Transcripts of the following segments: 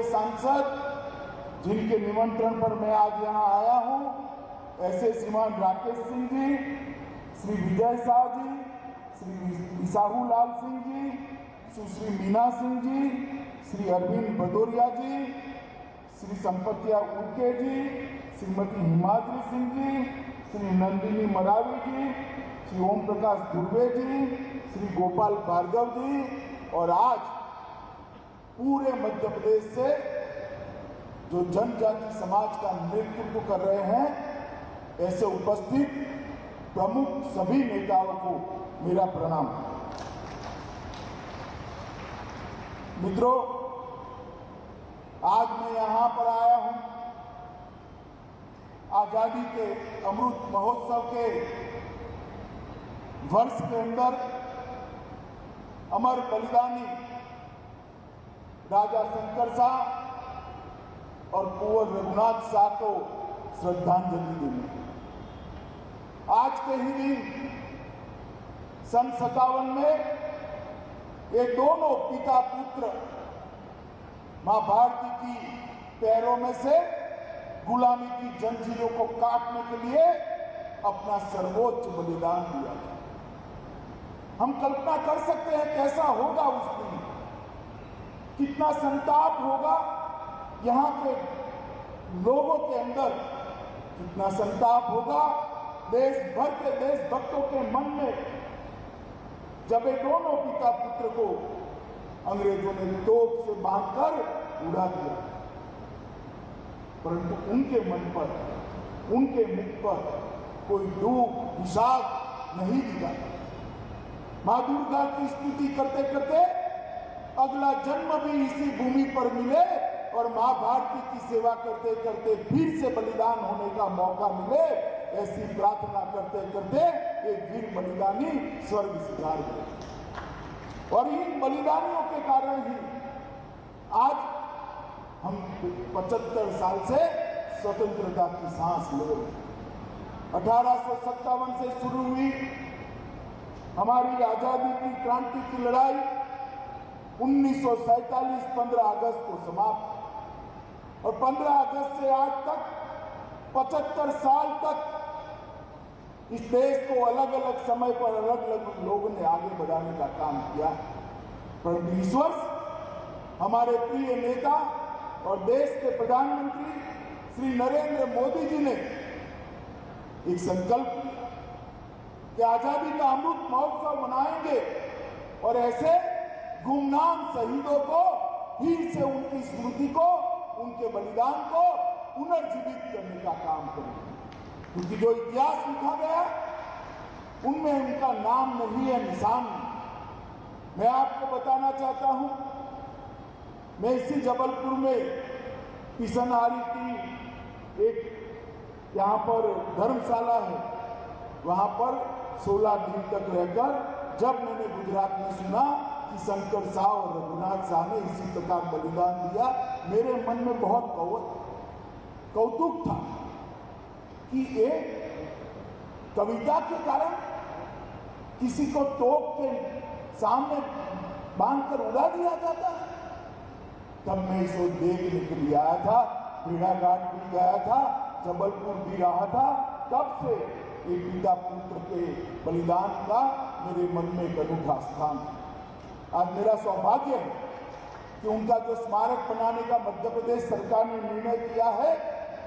सांसद जिनके निमंत्रण पर मैं आज यहाँ आया हूँ, ऐसे श्रीमान राकेश सिंह जी, श्री विजय शाह जी, श्री साहू लाल सिंह जी, सुश्री मीना सिंह जी, श्री अरविंद भदौरिया जी, श्री संपतिया उड़के जी, श्रीमती हिमाद्री सिंह जी, श्री नंदिनी मरावी जी, श्री ओम प्रकाश धुर्वे जी, श्री गोपाल भार्गव जी, और आज पूरे मध्य प्रदेश से जो जनजाति समाज का नेतृत्व कर रहे हैं, ऐसे उपस्थित प्रमुख सभी नेताओं को मेरा प्रणाम। मित्रों, आज मैं यहाँ पर आया हूँ आजादी के अमृत महोत्सव के वर्ष के अंदर अमर बलिदानी राजा शंकर शाह और कुंवर रघुनाथ शाह को श्रद्धांजलि देने। आज के ही दिन सन 57 में ये दोनों पिता पुत्र मां भारती की पैरों में से गुलामी की जंजीरों को काटने के लिए अपना सर्वोच्च बलिदान दिया। हम कल्पना कर सकते हैं कैसा होगा उस दिन, कितना संताप होगा यहाँ के लोगों के अंदर, कितना संताप होगा देश भर के देशभक्तों के मन में, जब ये दोनों पिता पुत्र को अंग्रेजों ने तोप से बांधकर उड़ा दिया, परंतु उनके मन पर, उनके मुख पर कोई दुख विषाद नहीं दिखा। मां दुर्गा की स्तुति करते करते अगला जन्म भी इसी भूमि पर मिले और मां भारती की सेवा करते करते फिर से बलिदान होने का मौका मिले, ऐसी प्रार्थना करते करते एक वीर बलिदानी स्वर्ग सिधार गए। और इन बलिदानियों के कारण ही आज हम 75 साल से स्वतंत्रता की सांस ले रहे हैं। 1857 से शुरू हुई हमारी आजादी की क्रांति की लड़ाई 1947 15 अगस्त को समाप्त, और 15 अगस्त से आज तक 75 साल तक इस देश को अलग अलग समय पर अलग अलग लोगों ने आगे बढ़ाने का काम किया। परंतु इस वर्ष हमारे प्रिय नेता और देश के प्रधानमंत्री श्री नरेंद्र मोदी जी ने एक संकल्प लिया कि आजादी का अमृत महोत्सव मनाएंगे और ऐसे गुमनाम शहीदों को फिर से उनकी स्मृति को, उनके बलिदान को पुनर्जीवित करने का काम करेंगे। क्योंकि जो इतिहास लिखा गया उनमें उनका नाम नहीं है, निशान नहीं। मैं आपको बताना चाहता हूं, मैं इसी जबलपुर में पिसनहारी की एक यहाँ पर धर्मशाला है, वहां पर 16 दिन तक रहकर जब मैंने गुजरात में सुना कि शंकर शाह और रघुनाथ शाह ने इसी प्रकार बलिदान दिया, मेरे मन में बहुत कौतुक था कि एक कविता के कारण किसी को तोप के सामने बांधकर उड़ा दिया जाता है। तब मैं इसको देखने के लिए आया था, भेड़ाघाट भी गया था, जबलपुर भी रहा था। तब से एक पिता पुत्र के बलिदान का मेरे मन में एक अनूठा स्थान है। आज मेरा सौभाग्य है कि उनका जो स्मारक बनाने का मध्य प्रदेश सरकार ने निर्णय किया है,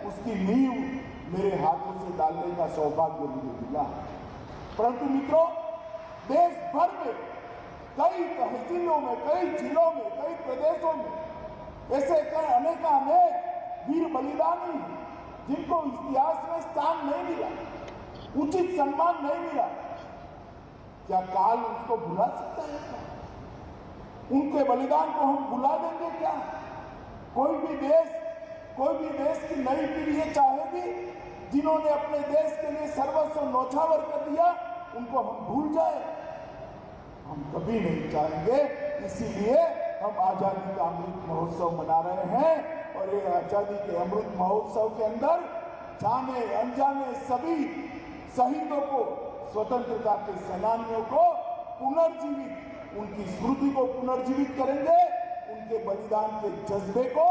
उसकी नींव मेरे हाथों से डालने का सौभाग्य मुझे मिला। परंतु मित्रों, देश भर में कई तहसीलों में, कई जिलों में, कई प्रदेशों में ऐसे अनेक वीर बलिदानी जिनको इतिहास में स्थान नहीं मिला, उचित सम्मान नहीं मिला। क्या काल उसको भुला सकता है क्या? उनके बलिदान को हम भुला देंगे क्या? कोई भी देश की नई पीढ़ी ये चाहेगी जिन्होंने अपने देश के लिए सर्वस्व न्यौछावर कर दिया, उनको हम भूल जाए? हम कभी नहीं चाहेंगे। इसीलिए हम आजादी का अमृत महोत्सव मना रहे हैं, और ये आजादी के अमृत महोत्सव के अंदर जाने अनजाने सभी शहीदों को, स्वतंत्रता के सेनानियों को पुनर्जीवित, उनकी स्मृति को पुनर्जीवित करेंगे, उनके बलिदान के जज्बे को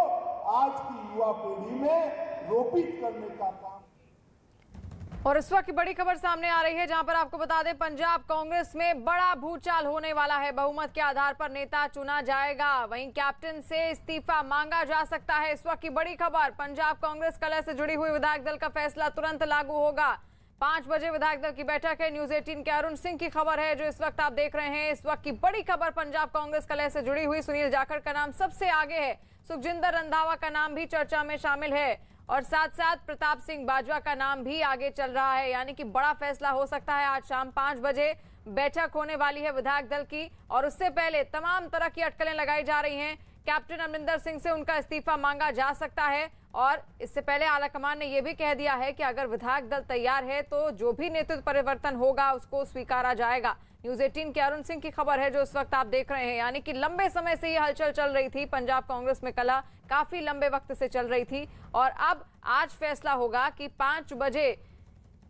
आज की युवा पीढ़ी में रोपित करने का काम। और इस वक्त की बड़ी खबर सामने आ रही है, जहां पर आपको बता दें पंजाब कांग्रेस में बड़ा भूचाल होने वाला है। बहुमत के आधार पर नेता चुना जाएगा, वहीं कैप्टन से इस्तीफा मांगा जा सकता है। इस वक्त की बड़ी खबर, पंजाब कांग्रेस कलह से जुड़ी हुई विधायक दल का फैसला तुरंत लागू होगा। 5 बजे विधायक दल की बैठक है। न्यूज 18 के अरुण सिंह की खबर है जो इस वक्त आप देख रहे हैं। इस वक्त की बड़ी खबर, पंजाब कांग्रेस कलह से जुड़ी हुई सुनील जाखड़ का नाम सबसे आगे है। सुखजिंदर रंधावा का नाम भी चर्चा में शामिल है और साथ साथ प्रताप सिंह बाजवा का नाम भी आगे चल रहा है। यानी कि बड़ा फैसला हो सकता है। आज शाम 5 बजे बैठक होने वाली है विधायक दल की और उससे पहले तमाम तरह की अटकलें लगाई जा रही हैं। कैप्टन अमरिंदर सिंह से उनका इस्तीफा मांगा जा सकता है और इससे पहले आलाकमान ने यह भी कह दिया है कि अगर विधायक दल तैयार है तो जो भी नेतृत्व परिवर्तन होगा उसको स्वीकारा जाएगा। न्यूज 18 के अरुण सिंह की खबर है जो इस वक्त आप देख रहे हैं। यानी कि लंबे समय से ये हलचल चल रही थी, पंजाब कांग्रेस में कलह काफी लंबे वक्त से चल रही थी और अब आज फैसला होगा कि 5 बजे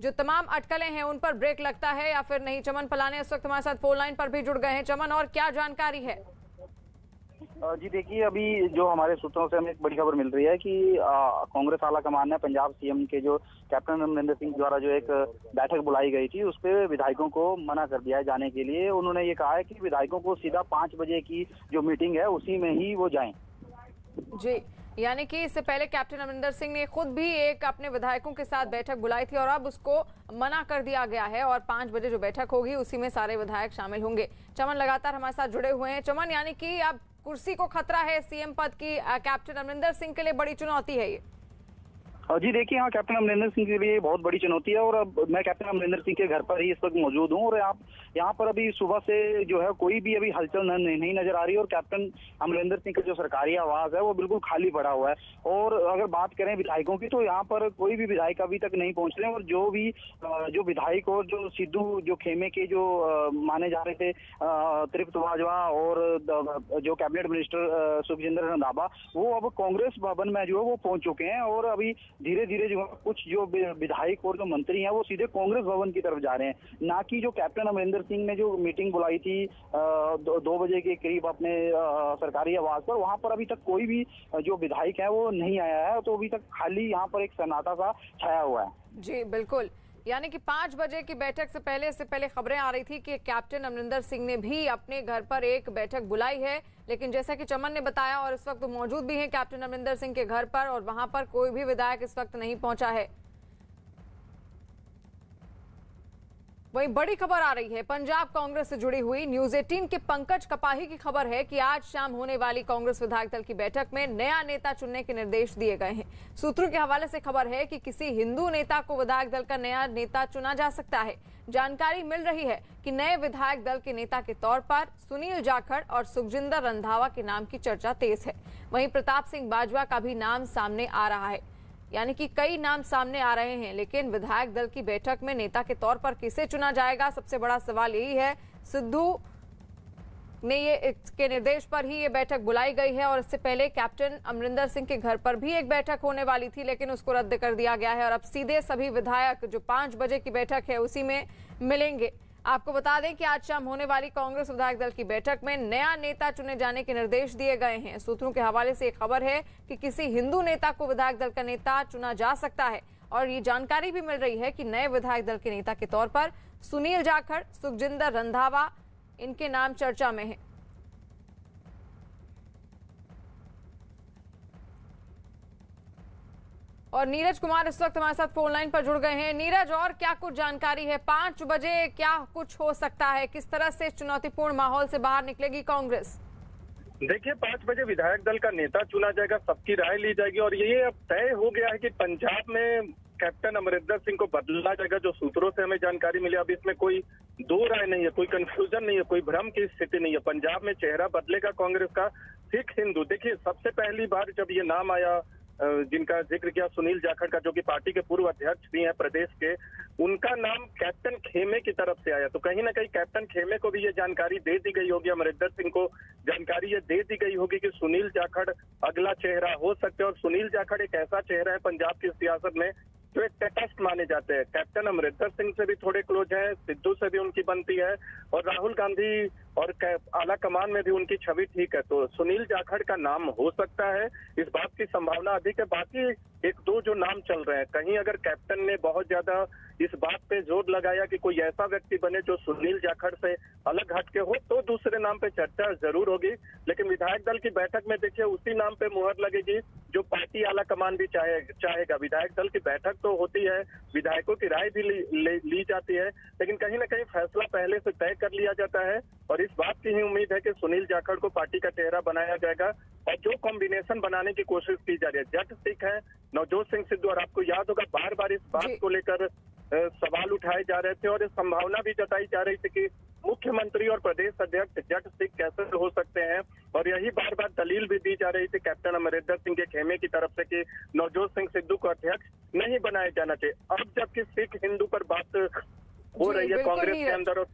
जो तमाम अटकलें हैं उन पर ब्रेक लगता है या फिर नहीं। चमन पलाने इस वक्त हमारे साथ फोन लाइन पर भी जुड़ गए हैं। चमन, और क्या जानकारी है? जी देखिए, अभी जो हमारे सूत्रों से हमें एक बड़ी खबर मिल रही है कि कांग्रेस आला कमान ने पंजाब सीएम के जो कैप्टन अमरिंदर सिंह द्वारा जो एक बैठक बुलाई गई थी उस पर विधायकों को मना कर दिया है जाने के लिए। उन्होंने ये कहा है कि विधायकों को सीधा 5 बजे की जो मीटिंग है उसी में ही वो जाएं। जी, यानी कि इससे पहले कैप्टन अमरिंदर सिंह ने खुद भी एक अपने विधायकों के साथ बैठक बुलाई थी और अब उसको मना कर दिया गया है और 5 बजे जो बैठक होगी उसी में सारे विधायक शामिल होंगे। चमन लगातार हमारे साथ जुड़े हुए हैं। चमन, यानी कि अब कुर्सी को खतरा है सीएम पद की, कैप्टन अमरिंदर सिंह के लिए बड़ी चुनौती है ये। जी देखिए, हाँ, कैप्टन अमरिंदर सिंह के लिए बहुत बड़ी चुनौती है और अब मैं कैप्टन अमरिंदर सिंह के घर पर ही इस वक्त मौजूद हूँ और आप यहाँ पर अभी सुबह से जो है कोई भी अभी हलचल नहीं नजर आ रही है और कैप्टन अमरिंदर सिंह का जो सरकारी आवास है वो बिल्कुल खाली पड़ा हुआ है। और अगर बात करें विधायकों की तो यहाँ पर कोई भी विधायक अभी तक नहीं पहुंच रहे और जो विधायक और जो सिद्धू जो खेमे के जो माने जा रहे थे तृप्त बाजवा और जो कैबिनेट मिनिस्टर सुखजिंदर रंधावा, वो अब कांग्रेस भवन में जो है वो पहुंच चुके हैं और अभी धीरे धीरे जो कुछ जो विधायक और जो मंत्री हैं वो सीधे कांग्रेस भवन की तरफ जा रहे हैं, ना कि जो कैप्टन अमरिंदर सिंह ने जो मीटिंग बुलाई थी 2 बजे के करीब अपने सरकारी आवास पर, वहां पर अभी तक कोई भी जो विधायक है वो नहीं आया है। तो अभी तक खाली यहाँ पर एक सन्नाटा सा छाया हुआ है। जी बिल्कुल, यानी कि 5 बजे की बैठक से पहले खबरें आ रही थी कि कैप्टन अमरिंदर सिंह ने भी अपने घर पर एक बैठक बुलाई है, लेकिन जैसा कि चमन ने बताया और इस वक्त मौजूद भी हैं कैप्टन अमरिंदर सिंह के घर पर और वहां पर कोई भी विधायक इस वक्त नहीं पहुंचा है। वहीं बड़ी खबर आ रही है पंजाब कांग्रेस से जुड़ी हुई। न्यूज 18 के पंकज कपाही की खबर है कि आज शाम होने वाली कांग्रेस विधायक दल की बैठक में नया नेता चुनने के निर्देश दिए गए हैं। सूत्रों के हवाले से खबर है कि किसी हिंदू नेता को विधायक दल का नया नेता चुना जा सकता है। जानकारी मिल रही है कि नए विधायक दल के नेता के तौर पर सुनील जाखड़ और सुखजिंदर रंधावा के नाम की चर्चा तेज है। वहीं प्रताप सिंह बाजवा का भी नाम सामने आ रहा है। यानी कि कई नाम सामने आ रहे हैं, लेकिन विधायक दल की बैठक में नेता के तौर पर किसे चुना जाएगा, सबसे बड़ा सवाल यही है। सिद्धू ने ये के निर्देश पर ही ये बैठक बुलाई गई है और इससे पहले कैप्टन अमरिंदर सिंह के घर पर भी एक बैठक होने वाली थी, लेकिन उसको रद्द कर दिया गया है और अब सीधे सभी विधायक जो 5 बजे की बैठक है उसी में मिलेंगे। आपको बता दें कि आज शाम होने वाली कांग्रेस विधायक दल की बैठक में नया नेता चुने जाने के निर्देश दिए गए हैं। सूत्रों के हवाले से एक खबर है कि किसी हिंदू नेता को विधायक दल का नेता चुना जा सकता है और ये जानकारी भी मिल रही है कि नए विधायक दल के नेता के तौर पर सुनील जाखड़, सुखजिंदर रंधावा इनके नाम चर्चा में है। और नीरज कुमार इस वक्त हमारे साथ फोन लाइन पर जुड़ गए हैं। नीरज, और क्या कुछ जानकारी है? 5 बजे क्या कुछ हो सकता है? किस तरह से इस चुनौतीपूर्ण माहौल से बाहर निकलेगी कांग्रेस? देखिए, 5 बजे विधायक दल का नेता चुना जाएगा, सबकी राय ली जाएगी और ये अब तय हो गया है कि पंजाब में कैप्टन अमरिंदर सिंह को बदला जाएगा। जो सूत्रों से हमें जानकारी मिली, अब इसमें कोई दो राय नहीं है, कोई कंफ्यूजन नहीं है, कोई भ्रम की स्थिति नहीं है। पंजाब में चेहरा बदलेगा कांग्रेस का। सिख हिंदू, देखिए सबसे पहली बार जब ये नाम आया जिनका जिक्र किया सुनील जाखड़ का, जो कि पार्टी के पूर्व अध्यक्ष भी हैं प्रदेश के, उनका नाम कैप्टन खेमे की तरफ से आया। तो कहीं ना कहीं कैप्टन खेमे को भी ये जानकारी दे दी गई होगी, अमरिंदर सिंह को जानकारी ये दे दी गई होगी कि सुनील जाखड़ अगला चेहरा हो सकते हैं। और सुनील जाखड़ एक ऐसा चेहरा है पंजाब की सियासत में जो एक तटस्थ माने जाते हैं। कैप्टन अमरिंदर सिंह से भी थोड़े क्लोज हैं, सिद्धू से भी उनकी बनती है, और राहुल गांधी और आला कमान में भी उनकी छवि ठीक है। तो सुनील जाखड़ का नाम हो सकता है, इस बात की संभावना अधिक है। बाकी एक दो जो नाम चल रहे हैं, कहीं अगर कैप्टन ने बहुत ज्यादा इस बात पे जोर लगाया कि कोई ऐसा व्यक्ति बने जो सुनील जाखड़ से अलग हटके हो, तो दूसरे नाम पे चर्चा जरूर होगी। लेकिन विधायक दल की बैठक में देखिए उसी नाम पे मुहर लगेगी जो पार्टी आला कमान भी चाहेगा। विधायक दल की बैठक तो होती है, विधायकों की राय भी ली जाती है, लेकिन कहीं ना कहीं फैसला पहले से तय कर लिया जाता है। और इस बात की ही उम्मीद है कि सुनील जाखड़ को पार्टी का चेहरा बनाया जाएगा। और जो कॉम्बिनेशन बनाने की कोशिश की जा रही है, जट सिख है, नवजोत सिंह सिद्धू, और आपको याद होगा बार बार इस बात को लेकर सवाल उठाए जा रहे थे और इस संभावना भी जताई जा रही थी कि मुख्यमंत्री और प्रदेश अध्यक्ष जट सिख कैसे हो सकते हैं। और यही बार बार दलील भी दी जा रही थी कैप्टन अमरिंदर सिंह के खेमे की तरफ से कि नवजोत सिंह सिद्धू को अध्यक्ष नहीं बनाया जाना चाहिए। अब जबकि सिख हिंदू पर बात हो रही है कांग्रेस के अंदर, और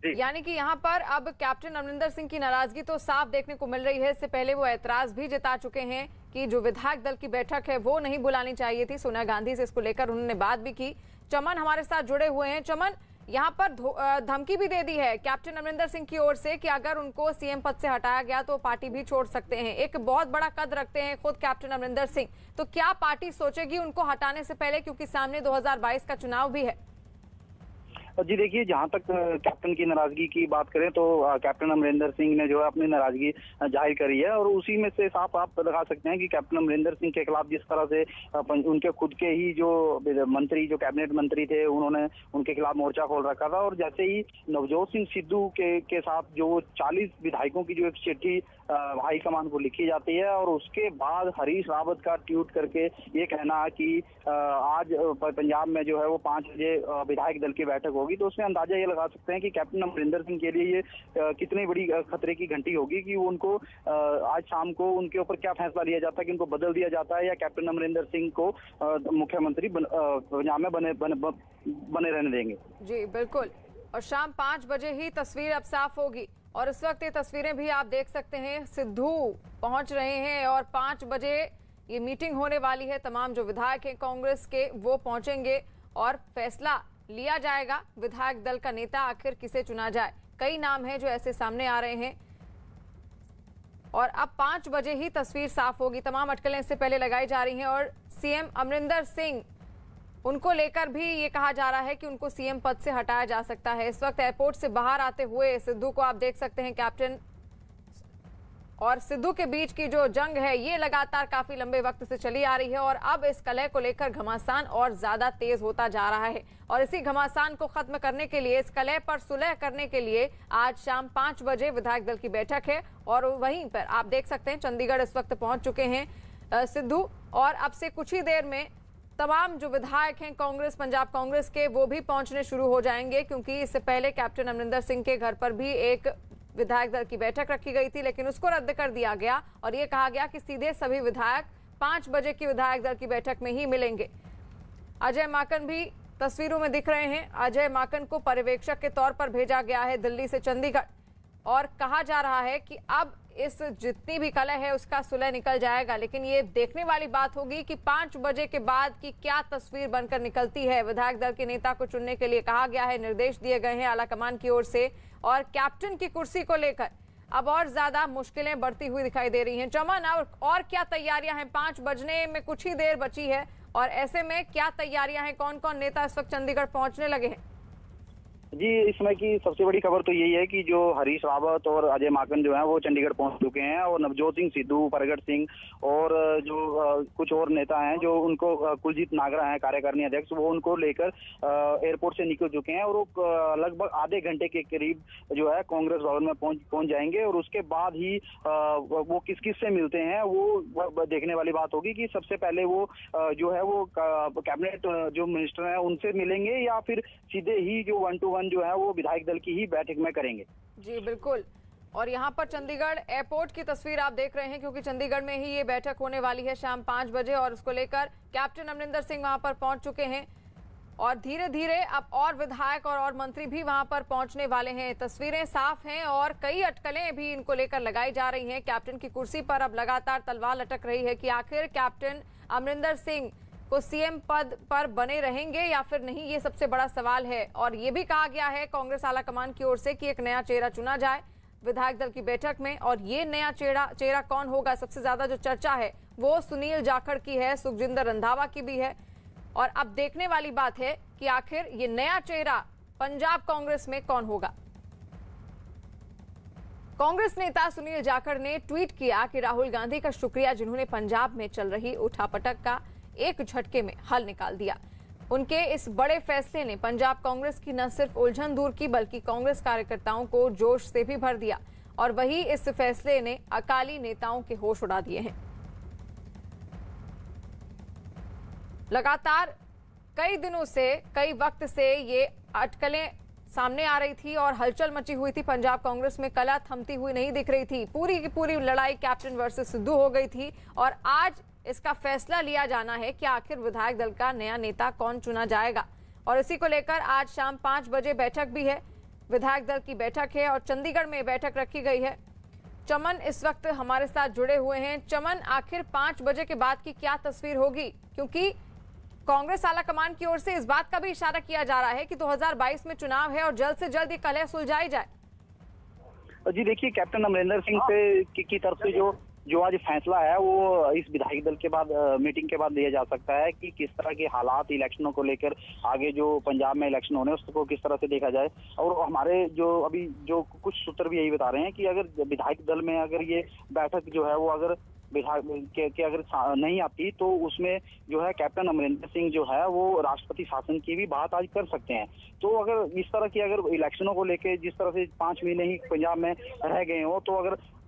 यानी कि यहाँ पर अब कैप्टन अमरिंदर सिंह की नाराजगी तो साफ देखने को मिल रही है। इससे पहले वो ऐतराज भी जता चुके हैं कि जो विधायक दल की बैठक है वो नहीं बुलानी चाहिए थी। सोनिया गांधी से इसको लेकर उन्होंने बात भी की। चमन हमारे साथ जुड़े हुए हैं। चमन, यहाँ पर धमकी भी दे दी है कैप्टन अमरिंदर सिंह की ओर से कि अगर उनको सीएम पद से हटाया गया तो पार्टी भी छोड़ सकते हैं। एक बहुत बड़ा कद रखते हैं खुद कैप्टन अमरिंदर सिंह, तो क्या पार्टी सोचेगी उनको हटाने से पहले, क्योंकि सामने 2022 का चुनाव भी है? जी देखिए, जहां तक कैप्टन की नाराजगी की बात करें तो कैप्टन अमरिंदर सिंह ने जो है अपनी नाराजगी जाहिर करी है, और उसी में से साफ आप लगा सकते हैं कि कैप्टन अमरिंदर सिंह के खिलाफ जिस तरह से उनके खुद के ही जो मंत्री, जो कैबिनेट मंत्री थे, उन्होंने उनके खिलाफ मोर्चा खोल रखा था। और जैसे ही नवजोत सिंह सिद्धू के साथ जो 40 विधायकों की जो एक चिट्ठी हाईकमान को लिखी जाती है, और उसके बाद हरीश रावत का ट्वीट करके ये कहना कि आज पंजाब में जो है वो 5 बजे विधायक दल की बैठक होगी, तो उसमें अंदाजा ये लगा सकते हैं कि कैप्टन अमरिंदर सिंह के लिए ये कितनी बड़ी खतरे की घंटी होगी कि उनको आज शाम को उनके ऊपर क्या फैसला लिया जाता है, कि उनको बदल दिया जाता है या कैप्टन अमरिंदर सिंह को मुख्यमंत्री पंजाब में बने रहने देंगे। जी बिल्कुल, और शाम 5 बजे ही तस्वीर अब साफ होगी। और इस वक्त ये तस्वीरें भी आप देख सकते हैं, सिद्धू पहुंच रहे हैं और 5 बजे ये मीटिंग होने वाली है। तमाम जो विधायक हैं कांग्रेस के वो पहुंचेंगे और फैसला लिया जाएगा विधायक दल का नेता आखिर किसे चुना जाए। कई नाम हैं जो ऐसे सामने आ रहे हैं और अब 5 बजे ही तस्वीर साफ होगी। तमाम अटकलें इससे पहले लगाई जा रही हैं और सीएम अमरिंदर सिंह, उनको लेकर भी ये कहा जा रहा है कि उनको सीएम पद से हटाया जा सकता है। इस वक्त एयरपोर्ट से बाहर आते हुए सिद्धू को आप देख सकते हैं। कैप्टन और सिद्धू के बीच की जो जंग है ये लगातार काफी लंबे वक्त से चली आ रही है और अब इस कलह को लेकर घमासान और ज्यादा तेज होता जा रहा है। और इसी घमासान को खत्म करने के लिए, इस कलह पर सुलह करने के लिए आज शाम 5 बजे विधायक दल की बैठक है। और वहीं पर आप देख सकते हैं चंडीगढ़ इस वक्त पहुंच चुके हैं सिद्धू, और अब से कुछ ही देर में तमाम जो विधायक हैं कांग्रेस, पंजाब कांग्रेस के, वो भी पहुंचने शुरू हो जाएंगे, क्योंकि इससे पहले कैप्टन अमरिंदर सिंह के घर पर भी एक विधायक दल की बैठक रखी गई थी, लेकिन उसको रद्द कर दिया गया और ये कहा गया कि सीधे सभी विधायक 5 बजे की विधायक दल की बैठक में ही मिलेंगे। अजय माकन भी तस्वीरों में दिख रहे हैं। अजय माकन को पर्यवेक्षक के तौर पर भेजा गया है दिल्ली से चंडीगढ़, और कहा जा रहा है कि अब इस जितनी भी कलह है उसका सुलह निकल जाएगा। लेकिन ये देखने वाली बात होगी कि 5 बजे के बाद की क्या तस्वीर बनकर निकलती है। विधायक दल के नेता को चुनने के लिए कहा गया है, निर्देश दिए गए हैं आलाकमान की ओर से, और कैप्टन की कुर्सी को लेकर अब और ज्यादा मुश्किलें बढ़ती हुई दिखाई दे रही हैं। चमन, और क्या तैयारियां हैं? 5 बजने में कुछ ही देर बची है और ऐसे में क्या तैयारियां हैं? कौन कौन नेता इस वक्त चंडीगढ़ पहुंचने लगे हैं? जी, इस समय की सबसे बड़ी खबर तो यही है कि जो हरीश रावत और अजय माकन जो है वो चंडीगढ़ पहुंच चुके हैं, और नवजोत सिंह सिद्धू, प्रगट सिंह और जो कुछ और नेता हैं, जो उनको कुलजीत नागरा हैं कार्यकारिणी अध्यक्ष, वो उनको लेकर एयरपोर्ट से निकल चुके हैं और वो लगभग आधे घंटे के करीब जो है कांग्रेस भवन में पहुंच जाएंगे। और उसके बाद ही वो किस किस से मिलते हैं वो देखने वाली बात होगी कि सबसे पहले वो जो है वो कैबिनेट जो मिनिस्टर है उनसे मिलेंगे या फिर सीधे ही जो 1-to-1 जो है वो विधायक दल की ही बैठक में करेंगे। जी बिल्कुल, और यहाँ पर चंडीगढ़ एयरपोर्ट की तस्वीर आप देख रहे हैं, क्योंकि चंडीगढ़ में ही ये बैठक होने वाली है शाम 5 बजे और उसको लेकर कैप्टन अमरिंदर सिंह वहां पर पहुंच चुके हैं और धीरे धीरे अब और विधायक और मंत्री भी वहां पर पहुंचने वाले हैं। तस्वीरें साफ हैं और कई अटकलें भी इनको लेकर लगाई जा रही हैं। कैप्टन की कुर्सी पर अब लगातार तलवार लटक रही है कि आखिर कैप्टन अमरिंदर सिंह को सीएम पद पर बने रहेंगे या फिर नहीं, ये सबसे बड़ा सवाल है। और ये भी कहा गया है कांग्रेस आलाकमान की ओर से कि एक नया चेहरा चुना जाए विधायक दल की बैठक में। और ये नया चेहरा कौन होगा, सबसे ज्यादा जो चर्चा है वो सुनील जाखड़ की है, सुखजिंदर रंधावा की भी है। और अब देखने वाली बात है कि आखिर ये नया चेहरा पंजाब कांग्रेस में कौन होगा। कांग्रेस नेता सुनील जाखड़ ने ट्वीट किया कि राहुल गांधी का शुक्रिया जिन्होंने पंजाब में चल रही उठापटक का एक झटके में हल निकाल दिया। उनके इस बड़े फैसले ने पंजाब कांग्रेस की न सिर्फ उलझन दूर की बल्कि कांग्रेस कार्यकर्ताओं को जोश से भी भर दिया। और वही इस फैसले ने अकाली नेताओं के होश उड़ा दिए हैं। लगातार कई दिनों से, कई वक्त से ये अटकलें सामने आ रही थी और हलचल मची हुई थी पंजाब कांग्रेस में। कला थमती हुई नहीं दिख रही थी। पूरी की पूरी लड़ाई कैप्टन वर्सेस सिद्धू हो गई थी और आज इसका फैसला लिया जाना है कि आखिर विधायक दल का नया नेता कौन चुना जाएगा। और इसी को लेकर आज शाम 5 बजे बैठक भी है, विधायक दल की बैठक है और चंडीगढ़ में बैठक रखी गई है। चमन इस वक्त हमारे साथ जुड़े हुए हैं। चमन, आखिर 5 बजे के बाद की क्या तस्वीर होगी, क्योंकि कांग्रेस आलाकमान की ओर से इस बात का भी इशारा किया जा रहा है कि 2022 में चुनाव है और जल्द से जल्द ये कलह सुलझाई जाए। जी देखिए, कैप्टन अमरिंदर सिंह से की तरफ से जो आज फैसला है वो इस विधायक दल के बाद मीटिंग के बाद लिया जा सकता है कि किस तरह के हालात इलेक्शनों को लेकर आगे जो पंजाब में इलेक्शन होने उसको किस तरह से देखा जाए। और हमारे जो अभी जो कुछ सूत्र भी यही बता रहे हैं कि अगर विधायक दल में अगर ये बैठक जो है वो अगर विधायक के अगर नहीं आती तो उसमें जो है कैप्टन अमरिंदर सिंह जो है वो राष्ट्रपति शासन की भी बात आज कर सकते हैं। तो अगर इस तरह की अगर इलेक्शनों को लेके जिस तरह से 5 महीने ही पंजाब में रह गए हो, तो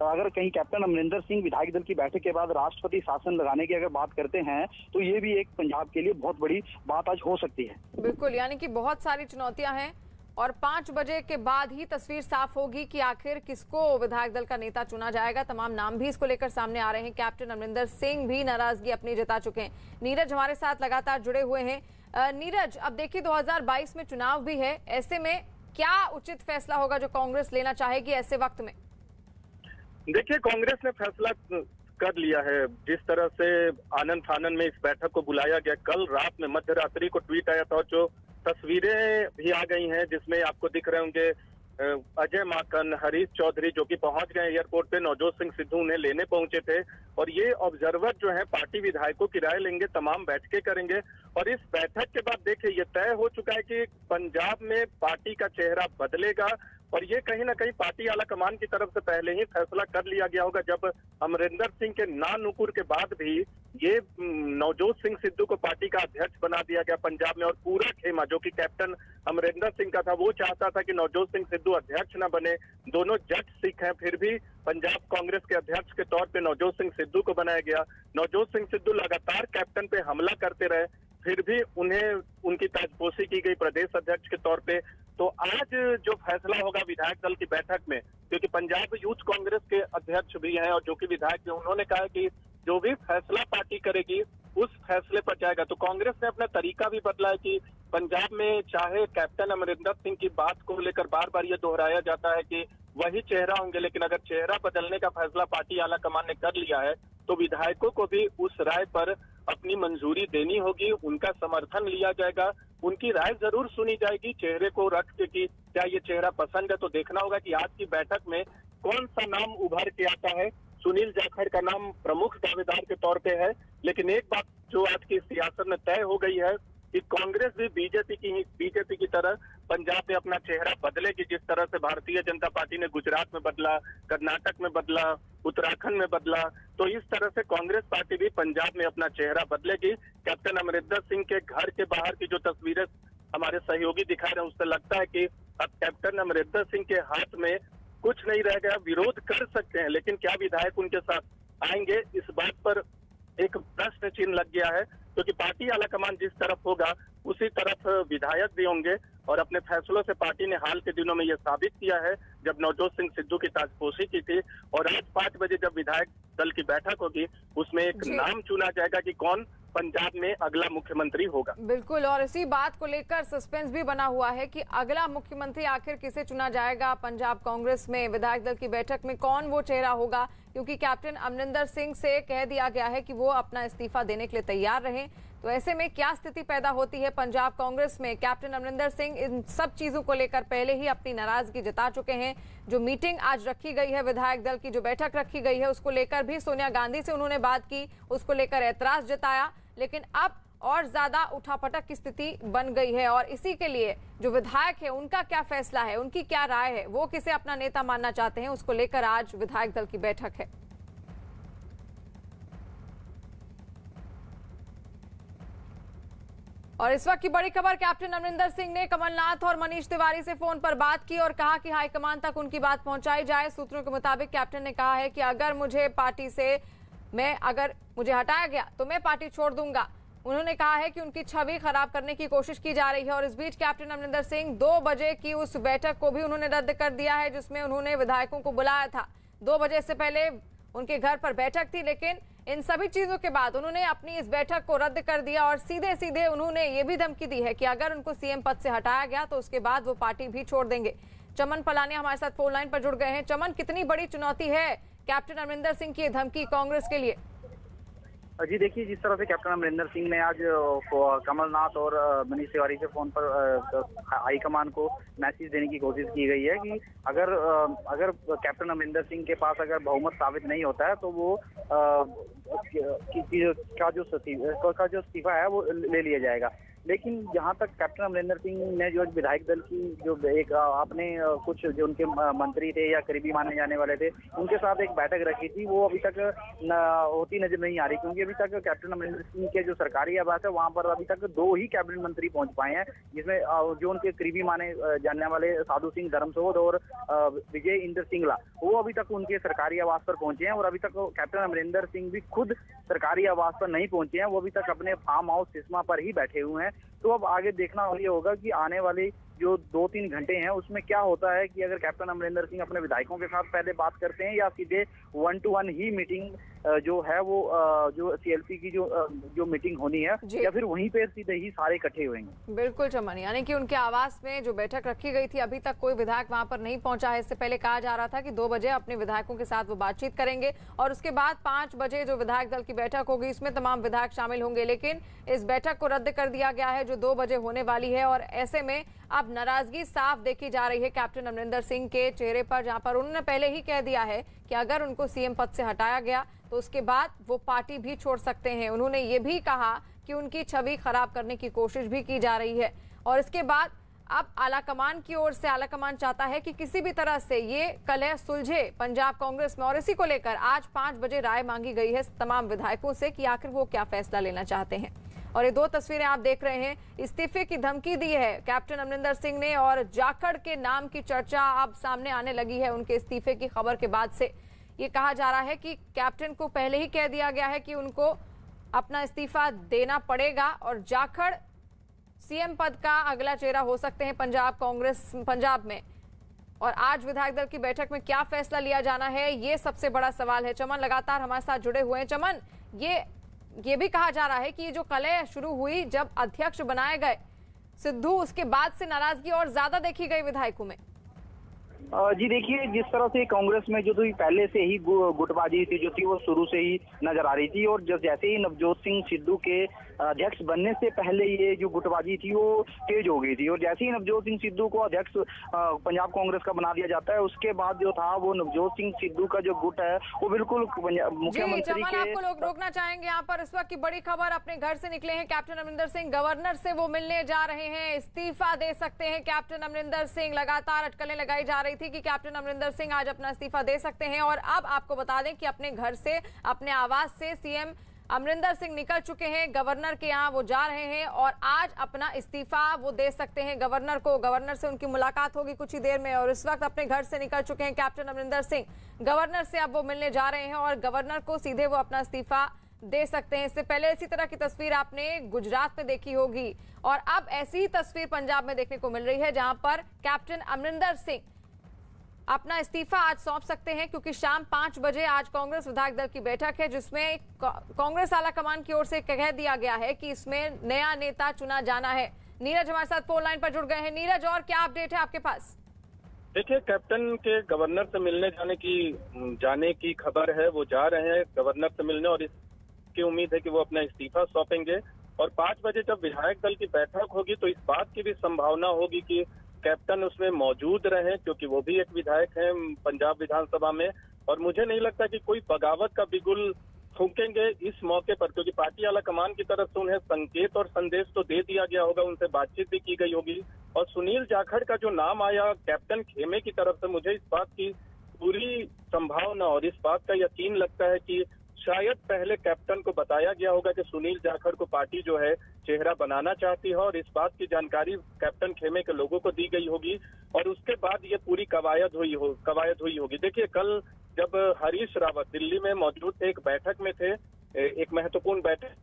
अगर कहीं कैप्टन अमरिंदर सिंह विधायक दल की बैठक के बाद राष्ट्रपति शासन लगाने की अगर बात करते हैं तो ये भी एक पंजाब के लिए बहुत बड़ी बात आज हो सकती है। बिल्कुल, यानी कि बहुत सारी चुनौतियां हैं और 5 बजे के बाद ही तस्वीर साफ होगी कि आखिर किसको विधायक दल का नेता चुना जाएगा। तमाम नाम भी इसको लेकर सामने आ रहे हैं। कैप्टन अमरिंदर सिंह भी नाराजगी अपनी जता चुके हैं। नीरज हमारे साथ लगातार जुड़े हुए हैं। नीरज, अब देखिए 2022 में चुनाव भी है, ऐसे में क्या उचित फैसला होगा जो कांग्रेस लेना चाहेगी ऐसे वक्त में? देखिए, कांग्रेस ने फैसला कर लिया है। जिस तरह से आनंद फानन में इस बैठक को बुलाया गया, कल रात में मध्य रात्रि को ट्वीट आया था और जो तस्वीरें भी आ गई हैं जिसमें आपको दिख रहे होंगे अजय माकन, हरीश चौधरी जो कि पहुंच गए एयरपोर्ट पे, नवजोत सिंह सिद्धू उन्हें लेने पहुंचे थे। और ये ऑब्जर्वर जो है पार्टी विधायकों की राय लेंगे, तमाम बैठकें करेंगे। और इस बैठक के बाद देखिए ये तय हो चुका है कि पंजाब में पार्टी का चेहरा बदलेगा। और ये कहीं ना कहीं पार्टी आलाकमान की तरफ से पहले ही फैसला कर लिया गया होगा। जब अमरिंदर सिंह के ना नुकुर के बाद भी ये नवजोत सिंह सिद्धू को पार्टी का अध्यक्ष बना दिया गया पंजाब में। और पूरा खेमा जो कि कैप्टन अमरिंदर सिंह का था वो चाहता था कि नवजोत सिंह सिद्धू अध्यक्ष न बने। दोनों जट सिख हैं, फिर भी पंजाब कांग्रेस के अध्यक्ष के तौर पे नवजोत सिंह सिद्धू को बनाया गया। नवजोत सिंह सिद्धू लगातार कैप्टन पे हमला करते रहे, फिर भी उन्हें उनकी ताजपोशी की गई प्रदेश अध्यक्ष के तौर पे। तो आज जो फैसला होगा विधायक दल की बैठक में, क्योंकि पंजाब यूथ कांग्रेस के अध्यक्ष भी हैं और जो कि विधायक हैं, उन्होंने कहा कि जो भी फैसला पार्टी करेगी उस फैसले पर जाएगा। तो कांग्रेस ने अपना तरीका भी बदला है कि पंजाब में चाहे कैप्टन अमरिंदर सिंह की बात को लेकर बार बार ये दोहराया जाता है कि वही चेहरा होंगे, लेकिन अगर चेहरा बदलने का फैसला पार्टी आलाकमान ने कर लिया है तो विधायकों को भी उस राय पर अपनी मंजूरी देनी होगी, उनका समर्थन लिया जाएगा, उनकी राय जरूर सुनी जाएगी चेहरे को रख के कि क्या ये चेहरा पसंद है। तो देखना होगा कि आज की बैठक में कौन सा नाम उभर के आता है। सुनील जाखड़ का नाम प्रमुख दावेदार के तौर पे है, लेकिन एक बात जो आज की सियासत में तय हो गई है कि कांग्रेस भी बीजेपी की तरह पंजाब में अपना चेहरा बदलेगी। जिस तरह से भारतीय जनता पार्टी ने गुजरात में बदला, कर्नाटक में बदला, उत्तराखंड में बदला, तो इस तरह से कांग्रेस पार्टी भी पंजाब में अपना चेहरा बदलेगी। कैप्टन अमरिंदर सिंह के घर के बाहर की जो तस्वीरें हमारे सहयोगी दिखा रहे हैं उससे लगता है कि अब कैप्टन अमरिंदर सिंह के हाथ में कुछ नहीं रह गया। विरोध कर सकते हैं, लेकिन क्या विधायक उनके साथ आएंगे, इस बात पर एक प्रश्न चिन्ह लग गया है। क्योंकि पार्टी आलाकमान जिस तरफ होगा उसी तरफ विधायक भी होंगे। और अपने फैसलों से पार्टी ने हाल के दिनों में यह साबित किया है, जब नवजोत सिंह सिद्धू की ताजपोशी की थी। और आज 5 बजे जब विधायक दल की बैठक होगी उसमें एक नाम चुना जाएगा कि कौन पंजाब में अगला मुख्यमंत्री होगा। बिल्कुल, और इसी बात को लेकर सस्पेंस भी बना हुआ है कि अगला मुख्यमंत्री आखिर किसे चुना जाएगा पंजाब कांग्रेस में। विधायक दल की बैठक में कौन वो चेहरा होगा, क्योंकि कैप्टन अमरिंदर सिंह से कह दिया गया है कि वो अपना इस्तीफा देने के लिए तैयार रहें। तो ऐसे में क्या स्थिति पैदा होती है पंजाब कांग्रेस में? कैप्टन अमरिंदर सिंह इन सब चीजों को लेकर पहले ही अपनी नाराजगी जता चुके हैं। जो मीटिंग आज रखी गई है, विधायक दल की जो बैठक रखी गई है, उसको लेकर भी सोनिया गांधी से उन्होंने बात की, उसको लेकर ऐतराज जताया, लेकिन अब और ज्यादा उठापटक की स्थिति बन गई है। और इसी के लिए जो विधायक है उनका क्या फैसला है, उनकी क्या राय है, वो किसे अपना नेता मानना चाहते हैं, उसको लेकर आज विधायक दल की बैठक है। और इस वक्त की बड़ी खबर, कैप्टन अमरिंदर सिंह ने कमलनाथ और मनीष तिवारी से फोन पर बात की और कहा कि हाईकमान तक उनकी बात पहुंचाई जाए। सूत्रों के मुताबिक कैप्टन ने कहा है कि अगर मुझे पार्टी से अगर मुझे हटाया गया तो मैं पार्टी छोड़ दूंगा। उन्होंने कहा है कि उनकी छवि खराब करने की कोशिश की जा रही है। और इस बीच कैप्टन अमरिंदर सिंह 2 बजे की उस बैठक को भी उन्होंने रद्द कर दिया है जिसमें उन्होंने विधायकों को बुलाया था। 2 बजे से पहले उनके घर पर बैठक थी, लेकिन इन सभी चीजों के बाद उन्होंने अपनी इस बैठक को रद्द कर दिया और सीधे सीधे उन्होंने ये भी धमकी दी है कि अगर उनको सीएम पद से हटाया गया तो उसके बाद वो पार्टी भी छोड़ देंगे। चमन पलानिया हमारे साथ फोन लाइन पर जुड़ गए हैं। चमन, कितनी बड़ी चुनौती है कैप्टन अमरिंदर सिंह की धमकी कांग्रेस के लिए? जी देखिए, जिस तरह से कैप्टन अमरिंदर सिंह ने आज कमलनाथ और मनीष तिवारी से फोन पर हाईकमान को मैसेज देने की कोशिश की गई है कि अगर कैप्टन अमरिंदर सिंह के पास अगर बहुमत साबित नहीं होता है तो वो का जो इस्तीफा है वो ले लिया जाएगा। लेकिन जहां तक कैप्टन अमरिंदर सिंह ने जो विधायक दल की जो एक आपने कुछ जो उनके मंत्री थे या करीबी माने जाने वाले थे उनके साथ एक बैठक रखी थी, वो अभी तक होती नजर नहीं आ रही, क्योंकि अभी तक कैप्टन अमरिंदर सिंह के जो सरकारी आवास है वहां पर अभी तक 2 ही कैबिनेट मंत्री पहुंच पाए हैं, जिसमें जो उनके करीबी माने जानने वाले साधु सिंह धर्मसोध और विजय इंद्र सिंगला, वो अभी तक उनके सरकारी आवास पर पहुंचे हैं। और अभी तक कैप्टन अमरिंदर सिंह भी खुद सरकारी आवास पर नहीं पहुंचे हैं, वो अभी तक अपने फार्म हाउस सिस्मा पर ही बैठे हुए हैं। तो अब आगे देखना ये होगा कि आने वाली जो 2-3 घंटे हैं उसमें क्या होता है कि अगर कैप्टन अमरिंदर सिंह अपने विधायकों के साथ पहले बात करते हैं या सीधे 1-to-1 ही मीटिंग जो है वो जो सीएलपी की जो मीटिंग होनी है या फिर वहीं पे सीधे ही सारे इकट्ठे होंगे। बिल्कुल चमन, यानी कि उनके आवास में जो बैठक रखी गई थी अभी तक कोई विधायक वहां पर नहीं पहुंचा है। इससे पहले कहा जा रहा था कि 2 बजे अपने विधायकों के साथ वो बातचीत करेंगे और उसके बाद 5 बजे जो विधायक दल की बैठक होगी इसमें तमाम विधायक शामिल होंगे। लेकिन इस बैठक को रद्द कर दिया गया है जो 2 बजे होने वाली है। और ऐसे में अब नाराजगी साफ देखी जा रही है कैप्टन अमरिंदर सिंह के चेहरे पर, जहां पर उन्होंने पहले ही कह दिया है कि अगर उनको सीएम पद से हटाया गया तो उसके बाद वो पार्टी भी छोड़ सकते हैं। उन्होंने ये भी कहा कि उनकी छवि खराब करने की कोशिश भी की जा रही है। और इसके बाद अब आलाकमान की ओर से आलाकमान चाहता है कि किसी भी तरह से ये कलह सुलझे पंजाब कांग्रेस में। और इसी को लेकर आज 5 बजे राय मांगी गई है तमाम विधायकों से कि आखिर वो क्या फैसला लेना चाहते हैं। और ये 2 तस्वीरें आप देख रहे हैं, इस्तीफे की धमकी दी है कैप्टन अमरिंदर सिंह ने और जाखड़ के नाम की चर्चा अब सामने आने लगी है उनके इस्तीफे की खबर के बाद से। ये कहा जा रहा है कि कैप्टन को पहले ही कह दिया गया है कि उनको अपना इस्तीफा देना पड़ेगा और जाखड़ सीएम पद का अगला चेहरा हो सकते हैं पंजाब में। और आज विधायक दल की बैठक में क्या फैसला लिया जाना है, ये सबसे बड़ा सवाल है। चमन लगातार हमारे साथ जुड़े हुए हैं। चमन, ये भी कहा जा रहा है कि ये जो कलह शुरू हुई जब अध्यक्ष बनाए गए सिद्धू, उसके बाद से नाराजगी और ज्यादा देखी गई विधायकों में। जी देखिए, जिस तरह से कांग्रेस में जो थी पहले से ही गुटबाजी थी जो थी वो शुरू से ही नजर आ रही थी। और जैसे ही नवजोत सिंह सिद्धू के अध्यक्ष बनने से पहले ये जो गुटबाजी थी वो तेज हो गई थी। और जैसे ही नवजोत सिंह सिद्धू को अध्यक्ष पंजाब कांग्रेस का बना दिया जाता है उसके बाद जो था वो नवजोत सिंह सिद्धू का जो गुट है वो बिल्कुल मुख्यमंत्री के। आपको लोग रोकना चाहेंगे यहाँ पर। इस वक्त की बड़ी खबर, अपने घर से निकले हैं कैप्टन अमरिंदर सिंह, गवर्नर से वो मिलने जा रहे हैं, इस्तीफा दे सकते हैं कैप्टन अमरिंदर सिंह। लगातार अटकलें लगाई जा रही थी कि कैप्टन अमरिंदर सिंह आज अपना इस्तीफा दे सकते हैं। और अब आपको बता दें कि अपने घर से, अपने आवास से सीएम अमरिंदर सिंह निकल चुके हैं, गवर्नर के यहाँ वो जा रहे हैं और आज अपना इस्तीफा वो दे सकते हैं गवर्नर को। गवर्नर से उनकी मुलाकात होगी कुछ ही देर में। और इस वक्त अपने घर से निकल चुके हैं कैप्टन अमरिंदर सिंह, गवर्नर से अब वो मिलने जा रहे हैं और गवर्नर को सीधे वो अपना इस्तीफा दे सकते हैं। इससे पहले इसी तरह की तस्वीर आपने गुजरात में देखी होगी और अब ऐसी ही तस्वीर पंजाब में देखने को मिल रही है जहां पर कैप्टन अमरिंदर सिंह अपना इस्तीफा आज सौंप सकते हैं, क्योंकि शाम 5 बजे आज कांग्रेस विधायक दल की बैठक है जिसमें कांग्रेस आलाकमान की ओर से कह दिया गया है कि इसमें नया नेता चुना जाना है। नीरज हमारे साथ फोन लाइन पर जुड़ गए हैं। नीरज, और क्या अपडेट है आपके पास? देखिए, कैप्टन के गवर्नर से मिलने जाने की खबर है। वो जा रहे हैं गवर्नर से मिलने और इसकी उम्मीद है कि वो अपना इस्तीफा सौंपेंगे। और 5 बजे जब विधायक दल की बैठक होगी तो इस बात की भी संभावना होगी कि कैप्टन उसमें मौजूद रहे, क्योंकि वो भी एक विधायक हैं पंजाब विधानसभा में। और मुझे नहीं लगता कि कोई बगावत का बिगुल फूंकेंगे इस मौके पर, क्योंकि पार्टी आला कमान की तरफ से उन्हें संकेत और संदेश तो दे दिया गया होगा, उनसे बातचीत भी की गई होगी। और सुनील जाखड़ का जो नाम आया कैप्टन खेमे की तरफ से, मुझे इस बात की पूरी संभावना और इस बात का यकीन लगता है कि शायद पहले कैप्टन को बताया गया होगा कि सुनील जाखड़ को पार्टी जो है चेहरा बनाना चाहती है, और इस बात की जानकारी कैप्टन खेमे के लोगों को दी गई होगी। और उसके बाद ये पूरी कवायद हुई होगी। देखिए, कल जब हरीश रावत दिल्ली में मौजूद थे, एक बैठक में थे, एक महत्वपूर्ण बैठक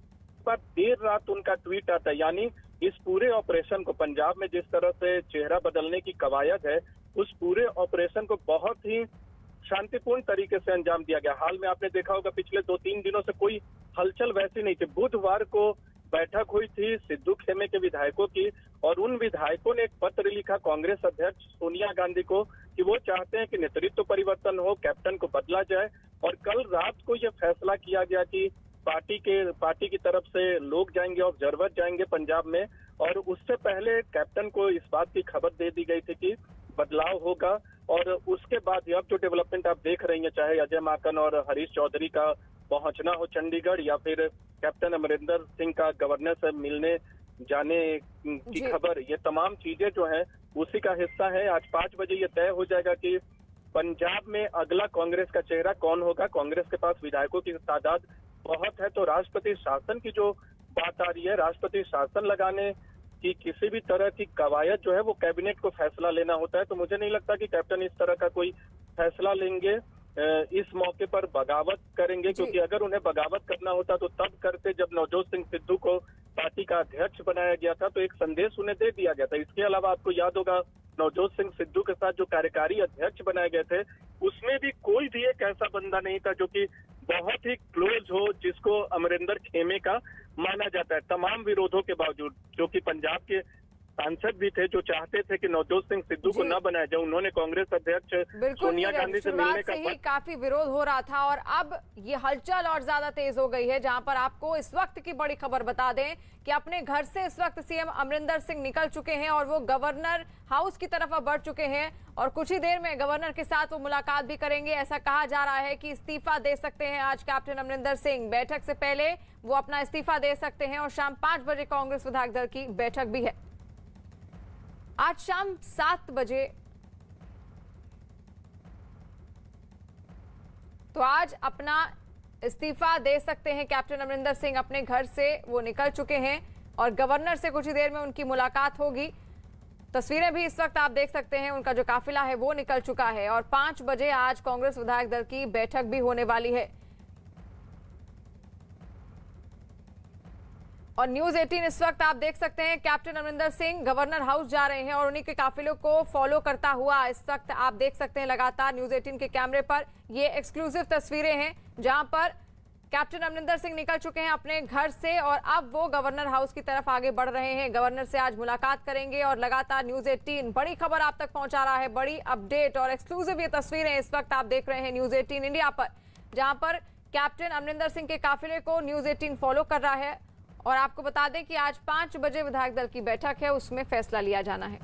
पर देर रात उनका ट्वीट आता है। यानी इस पूरे ऑपरेशन को, पंजाब में जिस तरह से चेहरा बदलने की कवायद है, उस पूरे ऑपरेशन को बहुत ही शांतिपूर्ण तरीके से अंजाम दिया गया। हाल में आपने देखा होगा पिछले 2-3 दिनों से कोई हलचल वैसी नहीं थी। बुधवार को बैठक हुई थी सिद्धू खेमे के विधायकों की, और उन विधायकों ने एक पत्र लिखा कांग्रेस अध्यक्ष सोनिया गांधी को कि वो चाहते हैं कि नेतृत्व परिवर्तन हो, कैप्टन को बदला जाए। और कल रात को यह फैसला किया गया कि पार्टी की तरफ से लोग जाएंगे, ऑब्जर्वर जाएंगे पंजाब में। और उससे पहले कैप्टन को इस बात की खबर दे दी गई थी कि बदलाव होगा। और उसके बाद अब जो डेवलपमेंट आप देख रही हैं, चाहे अजय माकन और हरीश चौधरी का पहुंचना हो चंडीगढ़, या फिर कैप्टन अमरिंदर सिंह का गवर्नर से मिलने जाने की खबर, ये तमाम चीजें जो हैं उसी का हिस्सा है। आज 5 बजे ये तय हो जाएगा कि पंजाब में अगला कांग्रेस का चेहरा कौन होगा। कांग्रेस के पास विधायकों की तादाद बहुत है, तो राष्ट्रपति शासन की जो बात आ रही है, राष्ट्रपति शासन लगाने की किसी भी तरह की कवायद जो है वो कैबिनेट को फैसला लेना होता है। तो मुझे नहीं लगता कि कैप्टन इस तरह का कोई फैसला लेंगे, इस मौके पर बगावत करेंगे, क्योंकि अगर उन्हें बगावत करना होता तो तब करते जब नवजोत सिंह सिद्धू को पार्टी का अध्यक्ष बनाया गया था, तो एक संदेश उन्हें दे दिया गया था। इसके अलावा आपको याद होगा नवजोत सिंह सिद्धू के साथ जो कार्यकारी अध्यक्ष बनाए गए थे, उसमें भी कोई भी एक ऐसा बंदा नहीं था जो कि बहुत ही क्लोज हो, जिसको अमरिंदर खेमे का माना जाता है। तमाम विरोधों के बावजूद, जो कि पंजाब के सांसद भी थे जो चाहते थे कि नवजोत सिंह सिद्धू को न बनाया जाए, उन्होंने कांग्रेस अध्यक्ष सोनिया गांधी से मिलने का ही काफी विरोध हो रहा था। और अब ये हलचल और ज्यादा तेज हो गई है, जहां पर आपको इस वक्त की बड़ी खबर बता दें कि अपने घर से इस वक्त सीएम अमरिंदर सिंह निकल चुके हैं और वो गवर्नर हाउस की तरफ अब बढ़ चुके हैं। और कुछ ही देर में गवर्नर के साथ वो मुलाकात भी करेंगे। ऐसा कहा जा रहा है कि इस्तीफा दे सकते हैं आज कैप्टन अमरिंदर सिंह। बैठक से पहले वो अपना इस्तीफा दे सकते हैं। और शाम 5 बजे कांग्रेस विधायक दल की बैठक भी है। आज शाम 7 बजे, तो आज अपना इस्तीफा दे सकते हैं कैप्टन अमरिंदर सिंह। अपने घर से वो निकल चुके हैं और गवर्नर से कुछ ही देर में उनकी मुलाकात होगी। तस्वीरें भी इस वक्त आप देख सकते हैं, उनका जो काफिला है वो निकल चुका है। और 5 बजे आज कांग्रेस विधायक दल की बैठक भी होने वाली है। और न्यूज 18 इस वक्त आप देख सकते हैं captain Amarinder Singh governor house जा रहे हैं और उन्हीं के काफिलों को फॉलो करता हुआ इस वक्त आप देख सकते हैं लगातार न्यूज 18 के कैमरे पर। ये एक्सक्लूसिव तस्वीरें हैं जहां पर कैप्टन अमरिंदर सिंह निकल चुके हैं अपने घर से और अब वो गवर्नर हाउस की तरफ आगे बढ़ रहे हैं। गवर्नर से आज मुलाकात करेंगे और लगातार न्यूज 18 बड़ी खबर आप तक पहुंचा रहा है, बड़ी अपडेट और एक्सक्लूसिव ये तस्वीरें इस वक्त आप देख रहे हैं न्यूज 18 इंडिया पर, जहां पर कैप्टन अमरिंदर सिंह के काफिले को न्यूज 18 फॉलो कर रहा है। और आपको बता दें कि आज 5 बजे विधायक दल की बैठक है, उसमें फैसला लिया जाना है।